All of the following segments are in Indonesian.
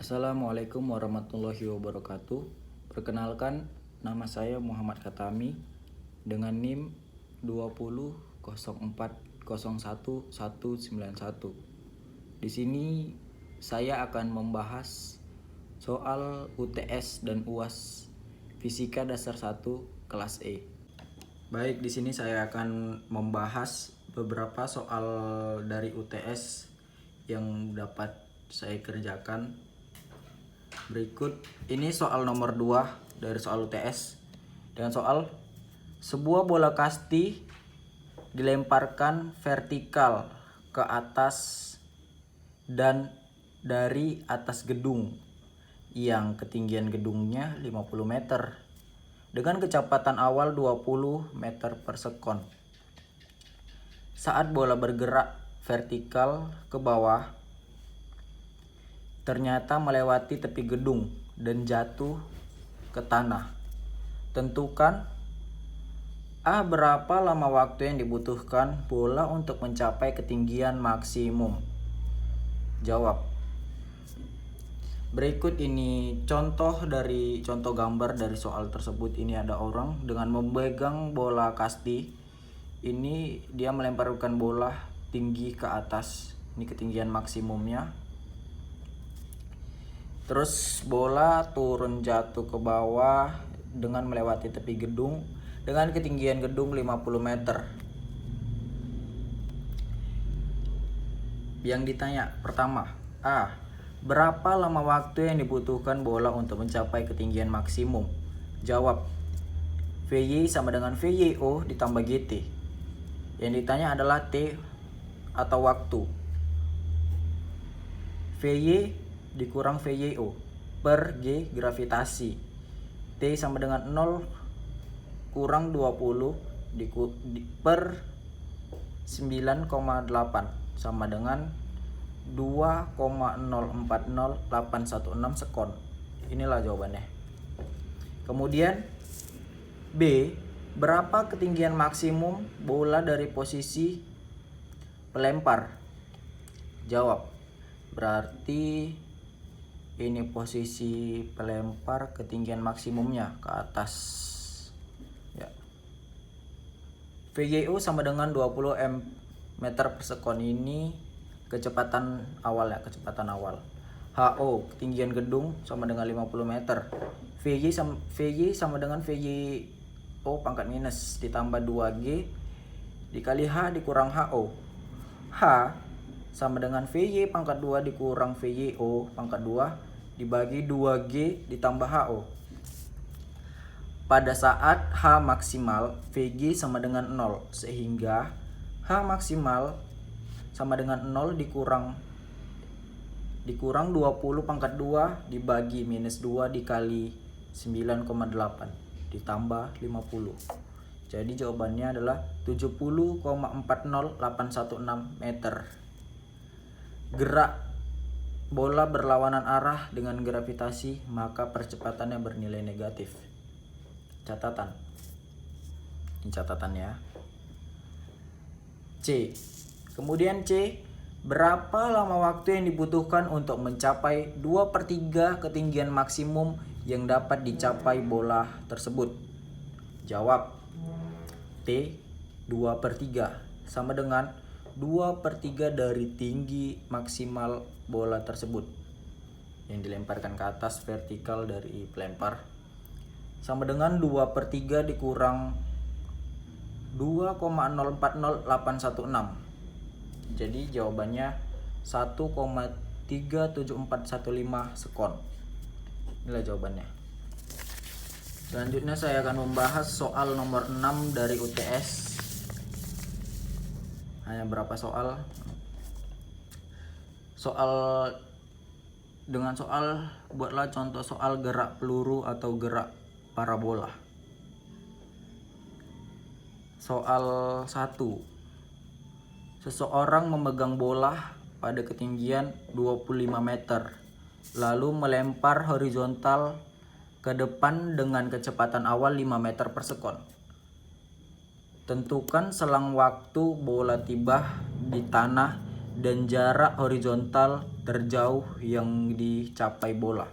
Assalamualaikum warahmatullahi wabarakatuh. Perkenalkan, nama saya Muhammad Khatami dengan NIM 20040401191. Di sini saya akan membahas soal UTS dan UAS Fisika Dasar 1 kelas E. Baik, di sini saya akan membahas beberapa soal dari UTS yang dapat saya kerjakan. Berikut ini soal nomor 2 dari soal UTS dengan soal sebuah bola kasti dilemparkan vertikal ke atas dan dari atas gedung yang ketinggian gedungnya 50 meter dengan kecepatan awal 20 meter per sekon. Saat bola bergerak vertikal ke bawah, ternyata melewati tepi gedung dan jatuh ke tanah. Tentukan A. Berapa lama waktu yang dibutuhkan bola untuk mencapai ketinggian maksimum? Jawab. Berikut ini contoh gambar dari soal tersebut. Ini ada orang dengan memegang bola kasti. Ini dia melemparkan bola tinggi ke atas. Ini ketinggian maksimumnya. Terus bola turun jatuh ke bawah dengan melewati tepi gedung dengan ketinggian gedung 50 meter. Yang ditanya pertama, A. Berapa lama waktu yang dibutuhkan bola untuk mencapai ketinggian maksimum? Jawab. VY sama dengan VYO ditambah GT. Yang ditanya adalah T atau waktu. VY dikurang VYO per G gravitasi. T sama dengan 0 kurang 20 per 9,8 sama dengan 2,040816 sekon. Inilah jawabannya. Kemudian B. Berapa ketinggian maksimum bola dari posisi pelempar? Jawab. Berarti ini posisi pelempar, ketinggian maksimumnya ke atas ya. VYO sama dengan 20 meter per sekon. Ini kecepatan awal ya, kecepatan awal. HO ketinggian gedung sama dengan 50 meter. VY sama dengan VYO pangkat minus ditambah 2G dikali H dikurang HO. H sama dengan VY pangkat 2 dikurang VYO pangkat 2 dibagi 2G ditambah HO. Pada saat H maksimal, VG sama dengan 0, sehingga H maksimal sama dengan 0 dikurang 20 pangkat 2 dibagi minus 2 dikali 9,8 ditambah 50. Jadi jawabannya adalah 70,40816 meter. Gerak bola berlawanan arah dengan gravitasi, maka percepatannya bernilai negatif. Catatan. Ini catatannya. C. Kemudian C. Berapa lama waktu yang dibutuhkan untuk mencapai 2/3 ketinggian maksimum yang dapat dicapai bola tersebut? Jawab. T 2/3 sama dengan 2/3 dari tinggi maksimal bola tersebut yang dilemparkan ke atas vertikal dari pelempar, sama dengan 2/3 dikurang 2,040816. Jadi jawabannya 1,37415 sekon. Inilah jawabannya. Selanjutnya saya akan membahas soal nomor 6 dari UTS. Hanya berapa soal? Buatlah contoh soal gerak peluru atau gerak parabola. Soal 1. Seseorang memegang bola pada ketinggian 25 meter lalu melempar horizontal ke depan dengan kecepatan awal 5 meter per sekon. Tentukan selang waktu bola tiba di tanah dan jarak horizontal terjauh yang dicapai bola.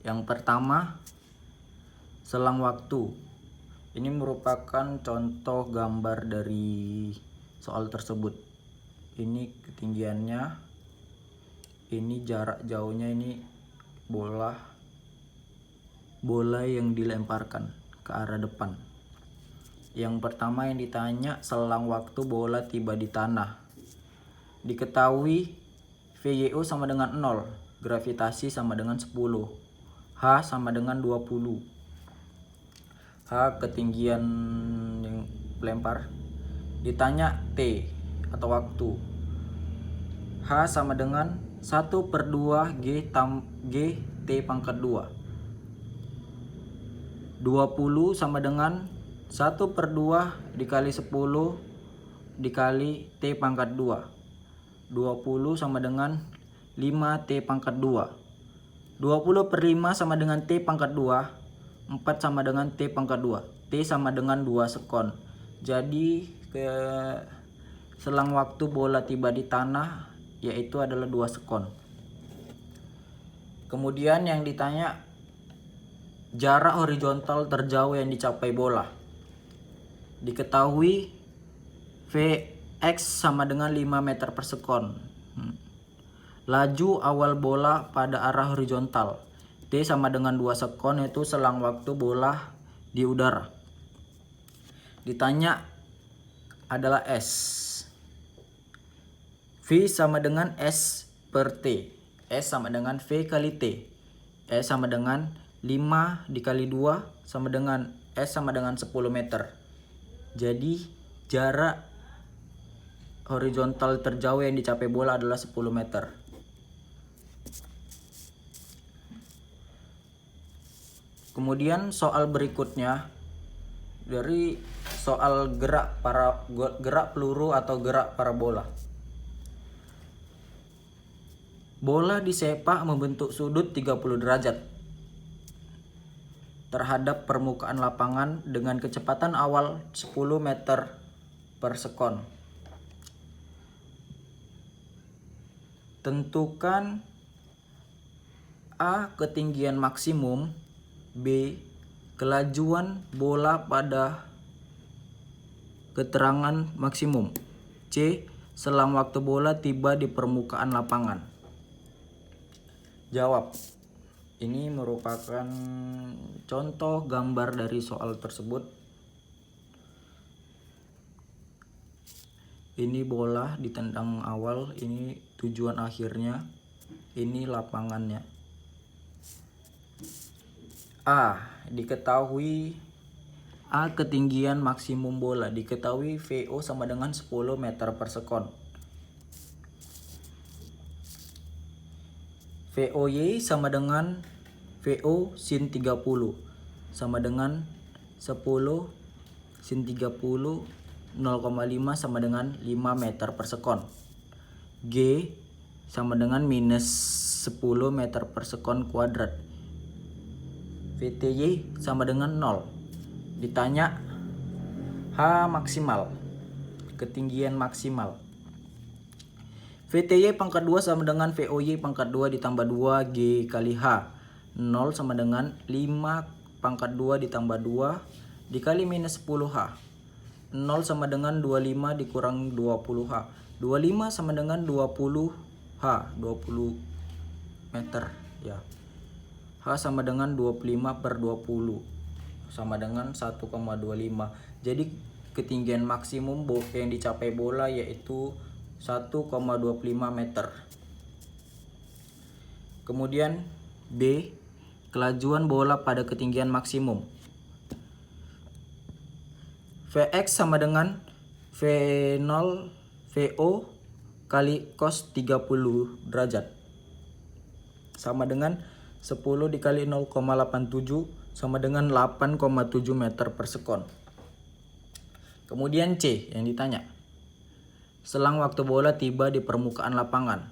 Yang pertama, selang waktu. Ini merupakan contoh gambar dari soal tersebut. Ini ketinggiannya, ini jarak jauhnya, ini bola yang dilemparkan ke arah depan. Yang pertama yang ditanya, selang waktu bola tiba di tanah. Diketahui VYO sama dengan 0, gravitasi sama dengan 10, H sama dengan 20. H ketinggian yang lempar. Ditanya T atau waktu. H sama dengan 1/2 G T pangkat 2. 20 sama dengan 1/2 dikali 10 dikali T pangkat 2. 20 sama dengan 5 T pangkat 2. 20/5 sama dengan T pangkat 2. 4 sama dengan T pangkat 2. T sama dengan 2 sekon. Jadi selang waktu bola tiba di tanah yaitu adalah 2 sekon. Kemudian yang ditanya, jarak horizontal terjauh yang dicapai bola. Diketahui Vx sama dengan 5 meter per sekon. Laju awal bola pada arah horizontal. T sama dengan 2 sekon, yaitu selang waktu bola di udara. Ditanya adalah S. V sama dengan S per T. S sama dengan V kali T. S sama dengan 5 dikali 2 sama dengan S sama dengan 10 meter. Jadi jarak horizontal terjauh yang dicapai bola adalah 10 meter. Kemudian soal berikutnya dari soal gerak peluru atau gerak parabola. Bola disepak membentuk sudut 30 derajat terhadap permukaan lapangan dengan kecepatan awal 10 meter per sekon. Tentukan A ketinggian maksimum, B kelajuan bola pada keterangan maksimum, C selang waktu bola tiba di permukaan lapangan. Jawab. Ini merupakan contoh gambar dari soal tersebut. Ini bola ditendang awal, ini tujuan akhirnya, ini lapangannya. A. Diketahui A ketinggian maksimum bola. Diketahui VO sama dengan 10 meter per sekon. VOY sama dengan VO sin 30 sama dengan 10 sin 30 0,5 sama dengan 5 meter per sekon. G sama dengan minus 10 meter per sekon kuadrat. VTY sama dengan 0. Ditanya H maksimal, ketinggian maksimal. VTY pangkat 2 sama dengan VOY pangkat 2 ditambah 2 G kali H. 0 sama dengan 5 pangkat 2 ditambah 2 dikali minus 10H. 0 sama dengan 25 dikurang 20H. 25 sama dengan 20H, 20 meter ya. H sama dengan 25 per 20 sama dengan 1,25. Jadi ketinggian maksimum yang dicapai bola yaitu 1,25 meter. Kemudian B, kelajuan bola pada ketinggian maksimum. Vx sama dengan V0 VO kali cos 30 derajat sama dengan 10 dikali 0,87 sama dengan 8,7 meter per sekon. Kemudian C yang ditanya, selang waktu bola tiba di permukaan lapangan.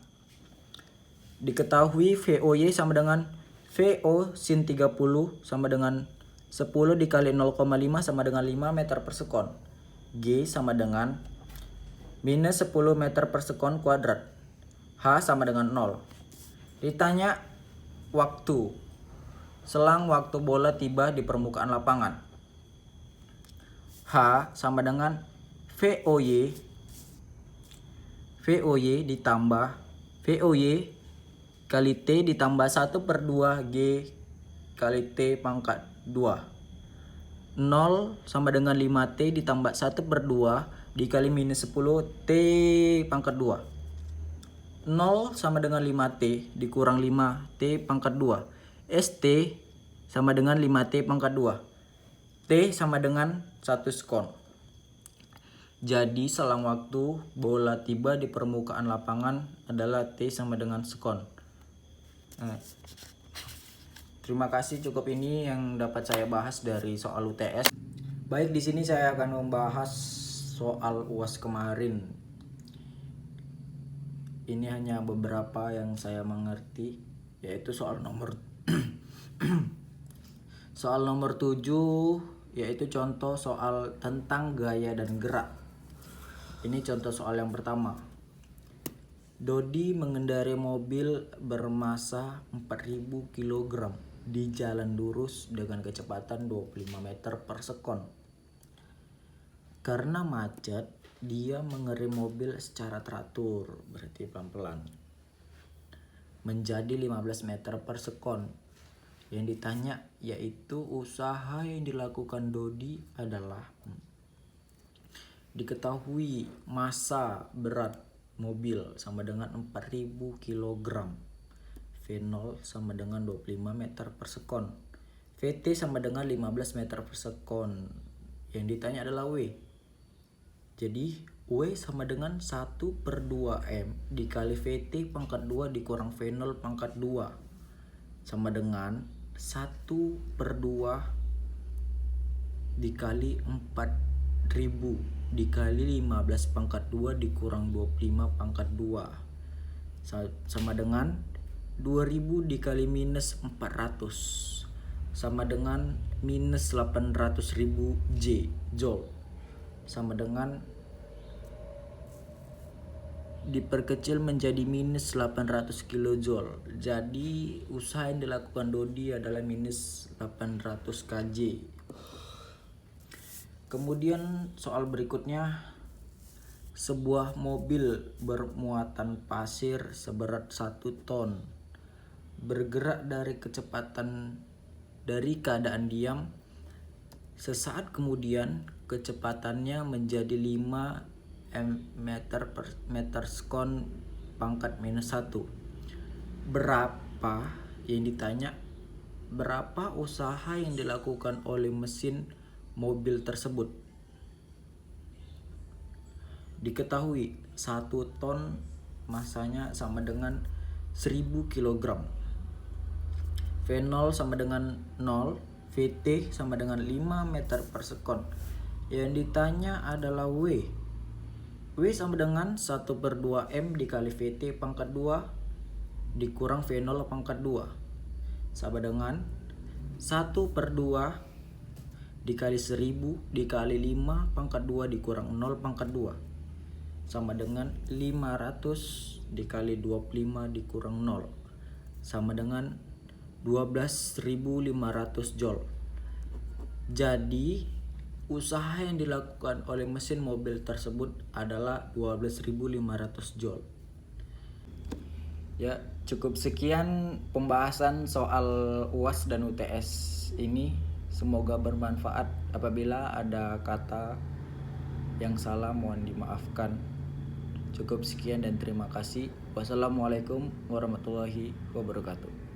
Diketahui VOY sama dengan VO sin 30 sama dengan 10 dikali 0,5 sama dengan 5 meter per sekon. G sama dengan minus 10 meter per sekon kuadrat. H sama dengan 0. Ditanya waktu, selang waktu bola tiba di permukaan lapangan. H sama dengan VOY ditambah VOY kali T ditambah 1/2 G kali T pangkat 2. 0 sama dengan 5T ditambah 1/2 dikali minus 10 T pangkat 2. 0 sama dengan 5T dikurang 5T pangkat 2. ST sama dengan 5T pangkat 2. T sama dengan 1 sekon. Jadi selang waktu bola tiba di permukaan lapangan adalah T sama dengan sekon. Terima kasih, cukup ini yang dapat saya bahas dari soal UTS. Baik, di sini saya akan membahas soal UAS kemarin. Ini hanya beberapa yang saya mengerti, yaitu soal nomor soal nomor 7, yaitu contoh soal tentang gaya dan gerak. Ini contoh soal yang pertama. Dodi mengendarai mobil bermassa 4000 kg di jalan lurus dengan kecepatan 25 meter per sekon. Karena macet, dia mengerem mobil secara teratur, berarti pelan-pelan, menjadi 15 meter per sekon. Yang ditanya yaitu usaha yang dilakukan Dodi adalah: diketahui massa berat mobil sama dengan 4000 kg, V0 sama dengan 25 meter per sekon, VT sama dengan 15 meter per sekon. Yang ditanya adalah W. Jadi W sama dengan 1/2M dikali VT pangkat 2 dikurang V0 pangkat 2 sama dengan 1/2 dikali 4000 dikali 15 pangkat 2 dikurang 25 pangkat 2 sama dengan 2000 dikali minus 400 sama dengan minus 800.000 Joule sama dengan diperkecil menjadi minus 800 kilojoule. Jadi usaha yang dilakukan Dodi adalah minus 800 kJ. Kemudian soal berikutnya, sebuah mobil bermuatan pasir seberat 1 ton bergerak dari keadaan diam. Sesaat kemudian kecepatannya menjadi 5 meter sekon pangkat minus 1. Berapa yang ditanya? Berapa usaha yang dilakukan oleh mesin mobil tersebut? Diketahui 1 ton massanya sama dengan 1000 kg. V0 sama dengan 0, VT sama dengan 5 meter per sekon. Yang ditanya adalah W. W sama dengan 1/2M dikali VT pangkat 2 dikurang V0 pangkat 2 sama dengan 1/2 dikali 1000 dikali 5 pangkat 2 dikurang 0 pangkat 2 sama dengan 500 dikali 25 dikurang 0 sama dengan 12.500 Joule. Jadi usaha yang dilakukan oleh mesin mobil tersebut adalah 12.500 Joule. Ya, cukup sekian pembahasan soal UAS dan UTS ini. Semoga bermanfaat. Apabila ada kata yang salah mohon dimaafkan. Cukup sekian dan terima kasih. Wassalamualaikum warahmatullahi wabarakatuh.